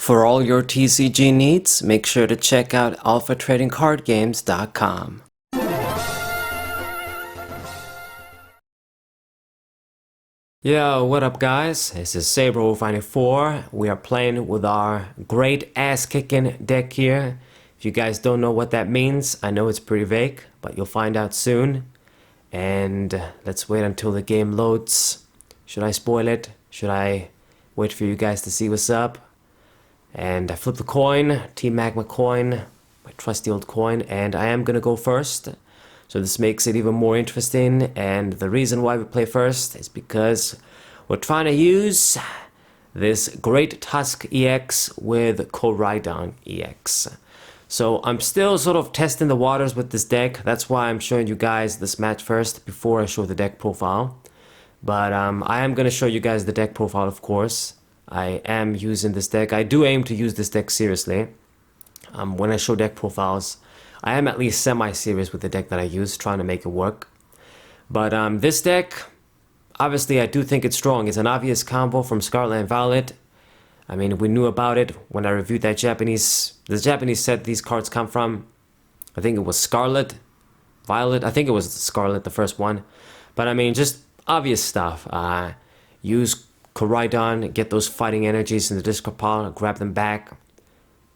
For all your TCG needs, make sure to check out alphatradingcardgames.com. Yo, what up guys? This is Saber094. We are playing with our great ass-kicking deck here. If you guys don't know what that means, I know it's pretty vague, but you'll find out soon. And let's wait until the game loads. Should I spoil it? Should I wait for you guys to see what's up? And I flip the coin, Team Magma coin, my trusty old coin, and I am gonna go first. So this makes it even more interesting, and the reason why we play first is because we're trying to use this great Tusk EX with Koraidon EX. So I'm still sort of testing the waters with this deck. That's why I'm showing you guys this match first before I show the deck profile. But I am going to show you guys the deck profile, of course. I am using this deck. I do aim to use this deck seriously. When I show deck profiles, I am at least semi-serious with the deck that I use, trying to make it work. But this deck, obviously I do think it's strong. It's an obvious combo from Scarlet and Violet. I mean, we knew about it when I reviewed the Japanese set these cards come from. I think it was Scarlet, Violet. I think it was Scarlet, the first one. But I mean, just obvious stuff. Use Koraidon, get those fighting energies in the discard pile, grab them back.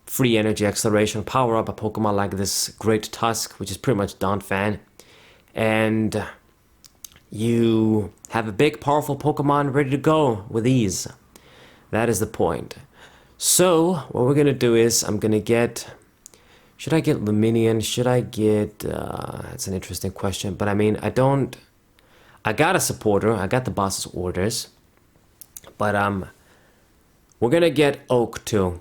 Free energy acceleration, power up a Pokemon like this great Tusk, which is pretty much Don fan. And you have a big, powerful Pokemon ready to go with ease. That is the point. So, what we're going to do is, I'm going to get... Should I get Luminion? Should I get... that's an interesting question. But I mean, I don't... I got a supporter. I got the boss's orders. But we're going to get Oak too.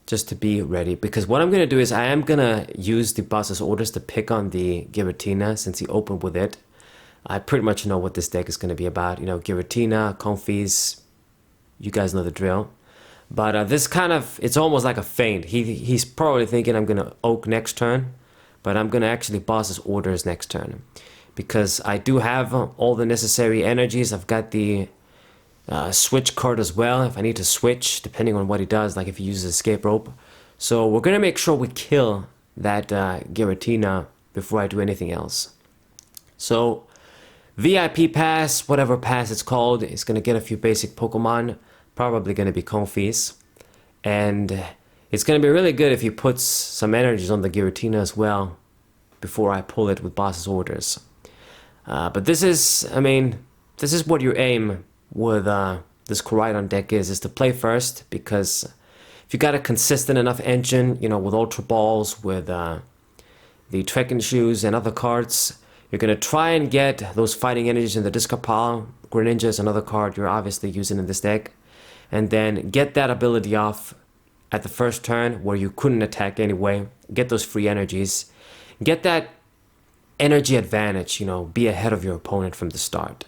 Just to be ready. Because what I'm going to do is, I am going to use the boss's orders to pick on the Giratina since he opened with it. I pretty much know what this deck is going to be about. You know, Giratina, Comfys. You guys know the drill. But this kind of, it's almost like a feint. He's probably thinking I'm going to Oak next turn. But I'm going to actually boss his orders next turn. Because I do have all the necessary energies. I've got the switch card as well. If I need to switch, depending on what he does. Like if he uses escape rope. So we're going to make sure we kill that Giratina before I do anything else. So VIP pass, whatever pass it's called, is going to get a few basic Pokemon. Probably going to be Comfys. And it's going to be really good if he puts some energies on the Giratina as well before I pull it with boss's orders. But this is, I mean, this is what you aim with this Koraidon deck is to play first, because if you got a consistent enough engine, you know, with Ultra Balls, with the Trekking Shoes and other cards, you're going to try and get those fighting energies in the discard pile. Greninja is another card you're obviously using in this deck. And then get that ability off at the first turn where you couldn't attack anyway. Get those free energies. Get that energy advantage, you know, be ahead of your opponent from the start.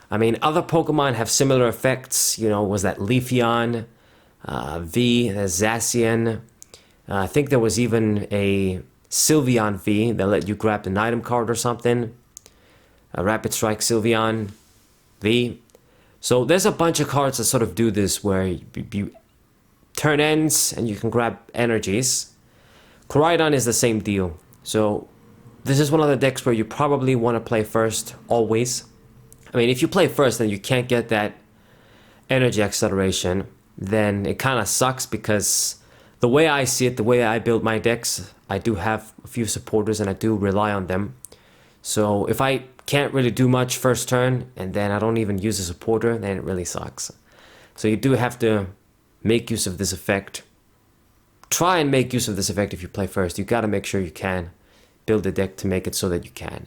I mean, other Pokemon have similar effects. You know, was that Leafeon, V, Zacian. I think there was even a Sylveon V that let you grab an item card or something. A Rapid Strike Sylveon V. So there's a bunch of cards that sort of do this where you turn ends and you can grab energies. Koraidon is the same deal. So this is one of the decks where you probably want to play first, always. I mean, if you play first and you can't get that energy acceleration, then it kind of sucks, because the way I see it, the way I build my decks, I do have a few supporters and I do rely on them. So if I can't really do much first turn and then I don't even use a supporter, then it really sucks. So you do have to make use of this effect. Try and make use of this effect if you play first. You got to make sure you can build a deck to make it so that you can.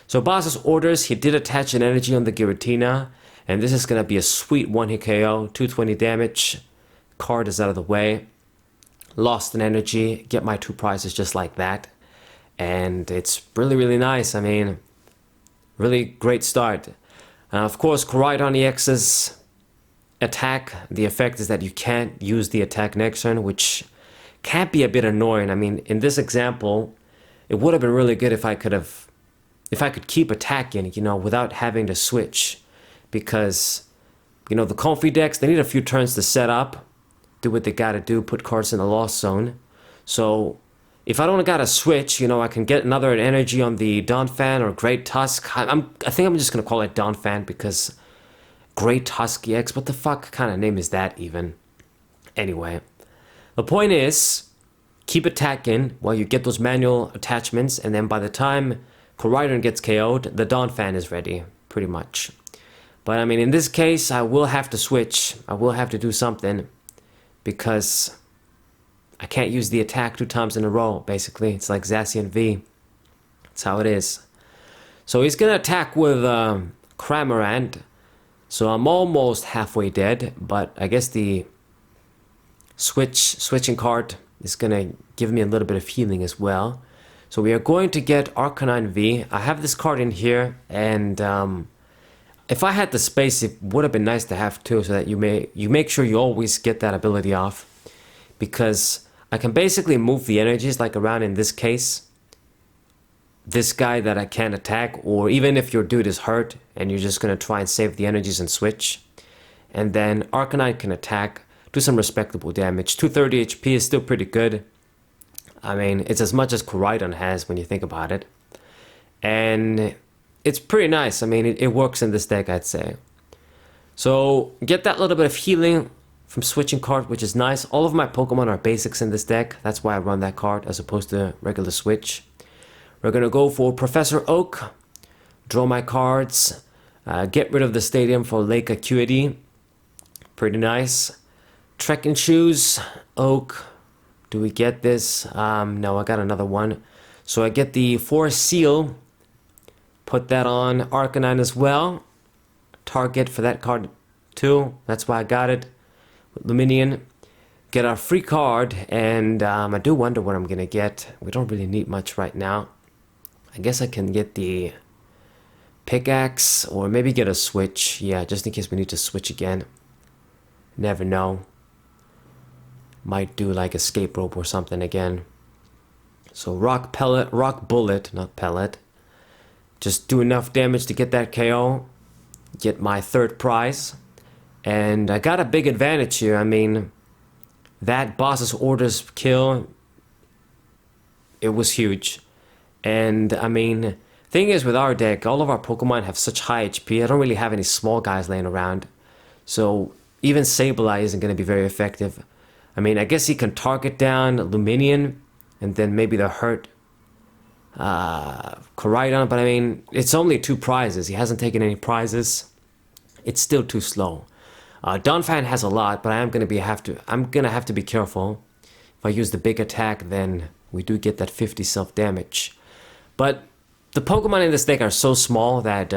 So boss's orders, he did attach an energy on the Giratina, and this is going to be a sweet one-hit KO, 220 damage. Card is out of the way. Lost an energy, get my 2 prizes just like that. And it's really, really nice. I mean, really great start. Of course, Koraidon EX's attack, the effect is that you can't use the attack next turn, which can be a bit annoying. I mean, in this example, it would have been really good if I could keep attacking, you know, without having to switch. Because, you know, the Comfy decks, they need a few turns to set up do what they gotta do, put cards in the lost zone. So if I don't gotta switch, you know, I can get another energy on the Donphan or Great Tusk. I think I'm just gonna call it Donphan because Great Tusk EX, what the fuck kind of name is that even? Anyway, the point is, keep attacking while you get those manual attachments, and then by the time Koraidon gets KO'd, the Donphan is ready, pretty much. But I mean, in this case, I will have to switch. I will have to do something because I can't use the attack 2 times in a row, basically. It's like Zacian V. That's how it is. So he's gonna attack with Cramorant. So I'm almost halfway dead, but I guess the switching card is gonna give me a little bit of healing as well. So we are going to get Arcanine V. I have this card in here, and if I had the space, it would have been nice to have two, so that you make sure you always get that ability off, because I can basically move the energies like around, in this case, this guy that I can't attack, or even if your dude is hurt and you're just gonna try and save the energies and switch, and then Arcanine can attack, do some respectable damage. 230 HP is still pretty good. I mean, it's as much as Koraidon has when you think about it, and it's pretty nice. I mean, it works in this deck, I'd say. So get that little bit of healing from switching card, which is nice. All of my Pokemon are basics in this deck. That's why I run that card as opposed to regular switch. We're gonna go for Professor Oak, draw my cards, get rid of the stadium for Lake Acuity. Pretty nice. Trekking Shoes, Oak. Do we get this? No, I got another one. So I get the Forest Seal. Put that on Arcanine as well. Target for that card too. That's why I got it. Luminion. Get our free card, and I do wonder what I'm gonna get. We don't really need much right now. I guess I can get the pickaxe, or maybe get a switch. Yeah, just in case we need to switch again. Never know. Might do like escape rope or something again. So rock pellet, rock bullet, not pellet. Just do enough damage to get that KO. Get my third prize. And I got a big advantage here. I mean, that boss's orders kill, it was huge. And I mean, thing is with our deck, all of our Pokemon have such high HP. I don't really have any small guys laying around. So even Sableye isn't going to be very effective. I mean, I guess he can target down Luminion, and then maybe the hurt Koraidon, but I mean, it's only 2 prizes. He hasn't taken any prizes. It's still too slow. Donphan has a lot, but I'm gonna have to be careful. If I use the big attack, then we do get that 50 self-damage. But the Pokemon in this deck are so small that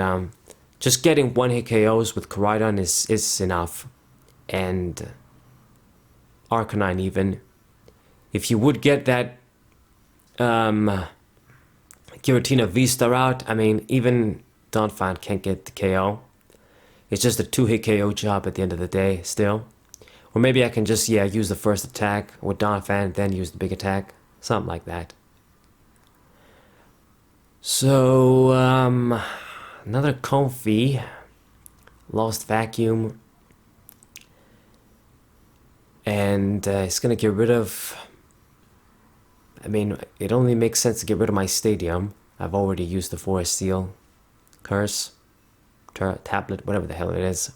just getting 1-hit KOs with Koraidon is enough. And Arcanine even. If you would get that Giratina V-Star out, I mean, even Donphan can't get the KO. It's just a 2-hit KO job at the end of the day, still. Or maybe I can just, yeah, use the first attack with Donphan, then use the big attack. Something like that. So, another Comfy. Lost Vacuum. And it's gonna get rid of... I mean, it only makes sense to get rid of my Stadium. I've already used the Forest Seal. Curse. Tablet, whatever the hell it is.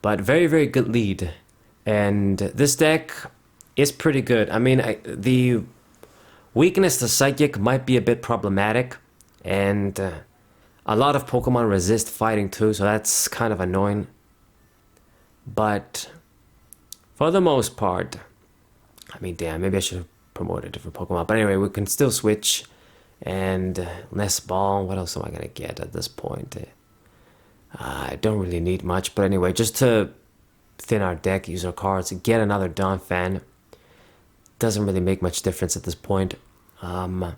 But very, very good lead. And this deck is pretty good. I mean, the weakness to Psychic might be a bit problematic. And a lot of Pokemon resist fighting too, so that's kind of annoying. But for the most part, I mean, damn, maybe I should have promoted a different Pokemon. But anyway, we can still switch. And less ball. What else am I going to get at this point? I don't really need much. But anyway, just to thin our deck, use our cards, get another Donphan. Doesn't really make much difference at this point. I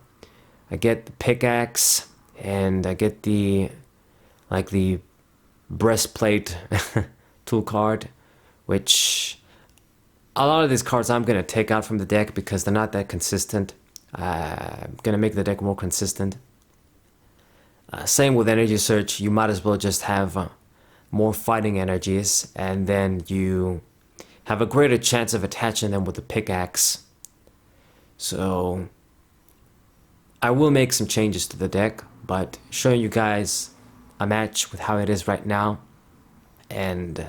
get the pickaxe. And I get the breastplate tool card. Which... a lot of these cards I'm going to take out from the deck because they're not that consistent. I'm going to make the deck more consistent. Same with Energy Search. You might as well just have more fighting energies. And then you have a greater chance of attaching them with the pickaxe. So I will make some changes to the deck, but showing you guys a match with how it is right now, and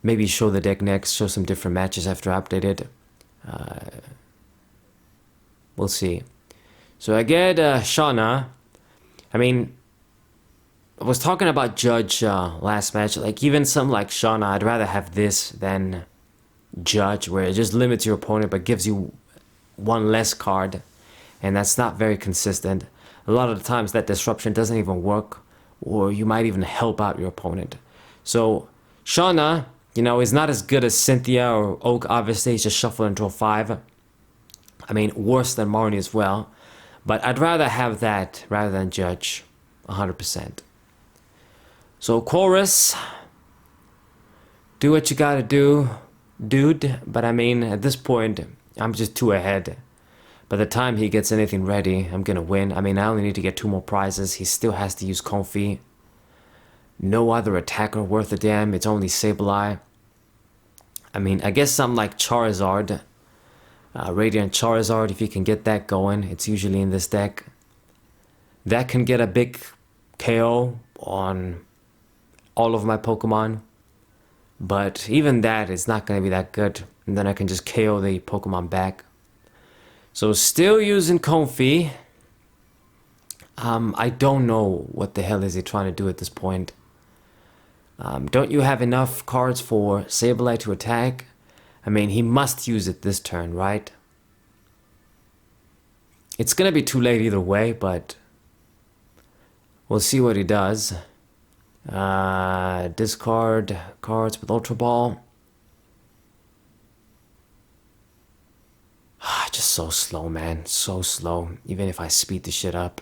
maybe show the deck next, show some different matches after I update it. We'll see. So I get Shauna. I mean, I was talking about Judge last match. Like, even something like Shauna, I'd rather have this than Judge, where it just limits your opponent but gives you one less card, and that's not very consistent. A lot of the times that disruption doesn't even work, or you might even help out your opponent. So Shauna, you know, is not as good as Cynthia or Oak. Obviously, he's just shuffle and draw 5. I mean, worse than Marnie as well. But I'd rather have that rather than Judge, 100%. So Chorus, do what you gotta do, dude. But I mean, at this point, I'm just 2 ahead. By the time he gets anything ready, I'm gonna win. I mean, I only need to get 2 more prizes. He still has to use Comfy. No other attacker worth a damn. It's only Sableye. I mean, I guess something like Charizard. Radiant Charizard, if you can get that going. It's usually in this deck. That can get a big KO on all of my Pokemon. But even that is not going to be that good. And then I can just KO the Pokemon back. So still using Comfy. I don't know what the hell is he trying to do at this point. Don't you have enough cards for Sableye to attack? I mean, he must use it this turn, right? It's gonna be too late either way, but we'll see what he does. Discard cards with Ultra Ball. Just so slow, man. So slow. Even if I speed the shit up,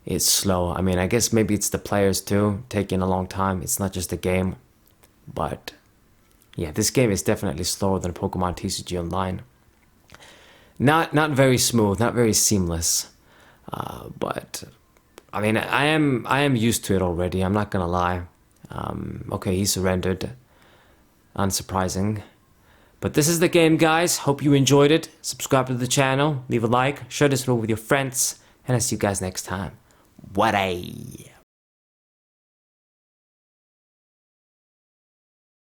it's slow. I mean, I guess maybe it's the players too, taking a long time. It's not just the game. But yeah, this game is definitely slower than Pokemon TCG Online. Not very smooth, not very seamless. But I mean, I am used to it already. I'm not gonna lie. Okay, he surrendered. Unsurprising. But this is the game, guys. Hope you enjoyed it. Subscribe to the channel, leave a like, share this video with your friends, and I'll see you guys next time. What a